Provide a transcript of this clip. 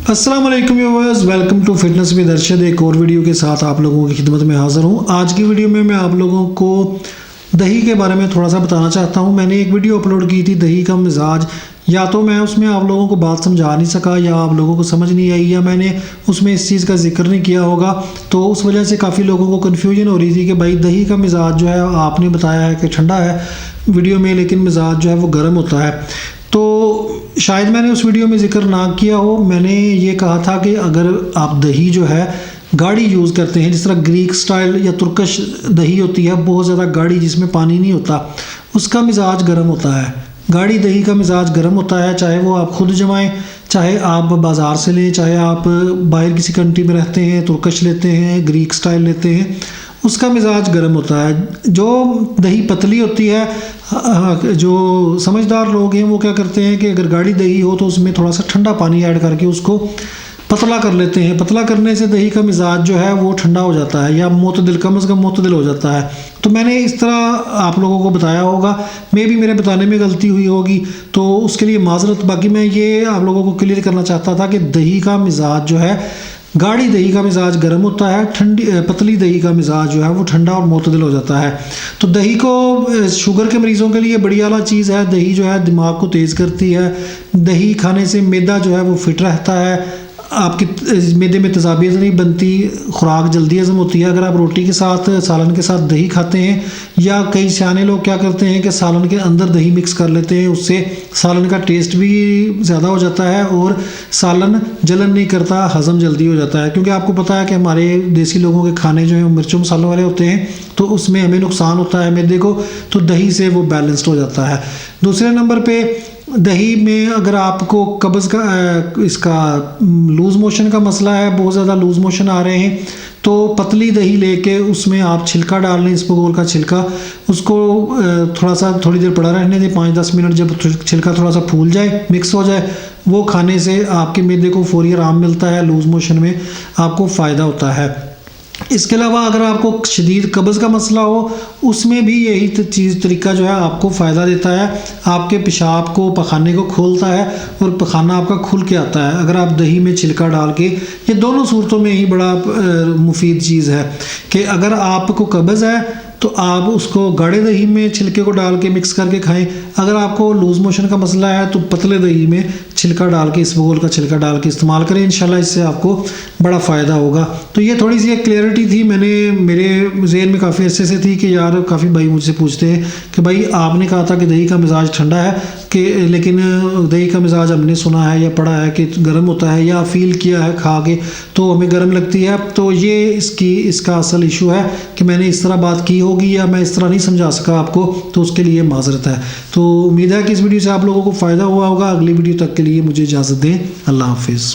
अस्सलाम वालेकुम viewers, welcome to fitness with Arshad. एक और वीडियो के साथ आप लोगों की खिदमत में हाज़िर हूँ। आज की वीडियो में मैं आप लोगों को दही के बारे में थोड़ा सा बताना चाहता हूँ। मैंने एक वीडियो अपलोड की थी दही का मिजाज, या तो मैं उसमें आप लोगों को बात समझा नहीं सका या आप लोगों को समझ नहीं आई या मैंने उसमें इस चीज़ का जिक्र नहीं किया होगा, तो उस वजह से काफ़ी लोगों को कन्फ्यूजन हो रही थी कि भाई दही का मिजाज जो है आपने बताया है कि ठंडा है वीडियो में, लेकिन मिजाज जो है वो गर्म होता है। तो शायद मैंने उस वीडियो में ज़िक्र ना किया हो। मैंने ये कहा था कि अगर आप दही जो है गाढ़ी यूज़ करते हैं, जिस तरह ग्रीक स्टाइल या तुर्कश दही होती है बहुत ज़्यादा गाढ़ी जिसमें पानी नहीं होता, उसका मिजाज गर्म होता है। गाढ़ी दही का मिजाज गर्म होता है, चाहे वो आप खुद जमाएं, चाहे आप बाज़ार से लें, चाहे आप बाहर किसी कंट्री में रहते हैं तुर्कश लेते हैं, ग्रीक स्टाइल लेते हैं, उसका मिजाज गर्म होता है। जो दही पतली होती है, जो समझदार लोग हैं वो क्या करते हैं कि अगर गाढ़ी दही हो तो उसमें थोड़ा सा ठंडा पानी ऐड करके उसको पतला कर लेते हैं। पतला करने से दही का मिजाज जो है वो ठंडा हो जाता है या मोतदिल, कम से कम मोतदिल हो जाता है। तो मैंने इस तरह आप लोगों को बताया होगा, मे भी मेरे बताने में गलती हुई होगी, तो उसके लिए माजरत। बाकी मैं ये आप लोगों को क्लियर करना चाहता था कि दही का मिजाज जो है, गाढ़ी दही का मिजाज गर्म होता है, पतली दही का मिजाज जो है वो ठंडा और मोतदिल हो जाता है। तो दही को शुगर के मरीज़ों के लिए बड़ी आला चीज़ है। दही जो है दिमाग को तेज़ करती है। दही खाने से मैदा जो है वो फिट रहता है, आपकी मैदे में तेज़ाबियत नहीं बनती, खुराक जल्दी हज़म होती है। अगर आप रोटी के साथ सालन के साथ दही खाते हैं, या कई सियाने लोग क्या करते हैं कि सालन के अंदर दही मिक्स कर लेते हैं, उससे सालन का टेस्ट भी ज़्यादा हो जाता है और सालन जलन नहीं करता, हज़म जल्दी हो जाता है। क्योंकि आपको पता है कि हमारे देसी लोगों के खाने जो हैं मिर्चों मसालों वाले होते हैं, तो उसमें हमें नुकसान होता है मैदे को, तो दही से वो बैलेंस्ड हो जाता है। दूसरे नंबर पे दही में अगर आपको कब्ज़ का इसका लूज़ मोशन का मसला है, बहुत ज़्यादा लूज़ मोशन आ रहे हैं, तो पतली दही लेके उसमें आप छिलका डाल लें, इसबगोल का छिलका, उसको थोड़ा सा थोड़ी देर पड़ा रहने दें, 5-10 मिनट। जब छिलका थोड़ा सा फूल जाए, मिक्स हो जाए, वो खाने से आपके मैदे को फौरी आराम मिलता है, लूज़ मोशन में आपको फ़ायदा होता है। इसके अलावा अगर आपको शदीद कब्ज़ का मसला हो, उसमें भी यही तरीका जो है आपको फ़ायदा देता है। आपके पेशाब को, पखाने को खोलता है और पखाना आपका खुल के आता है अगर आप दही में छिलका डाल के। ये दोनों सूरतों में ही बड़ा मुफीद चीज़ है कि अगर आपको कब्ज़ है तो आप उसको गाढ़े दही में छिलके को डाल के मिक्स करके खाएं। अगर आपको लूज़ मोशन का मसला है तो पतले दही में छिलका डाल के, इसबगोल का छिलका डाल के इस्तेमाल करें। इंशाल्लाह इससे आपको बड़ा फ़ायदा होगा। तो ये थोड़ी सी एक क्लियरिटी थी, मेरे ज़हन में काफ़ी अच्छे से थी कि यार काफ़ी भाई मुझसे पूछते हैं कि भाई आपने कहा था कि दही का मिजाज ठंडा है, कि लेकिन दही का मिजाज हमने सुना है या पढ़ा है कि गर्म होता है, या फ़ील किया है खा के तो हमें गर्म लगती है। तो ये इसका असल इशू है कि मैंने इस तरह बात की होगी या मैं इस तरह नहीं समझा सका आपको, तो उसके लिए माजरत है। तो उम्मीद है कि इस वीडियो से आप लोगों को फ़ायदा हुआ होगा। अगली वीडियो तक के लिए मुझे इजाज़त दें। अल्लाह हाफिज़।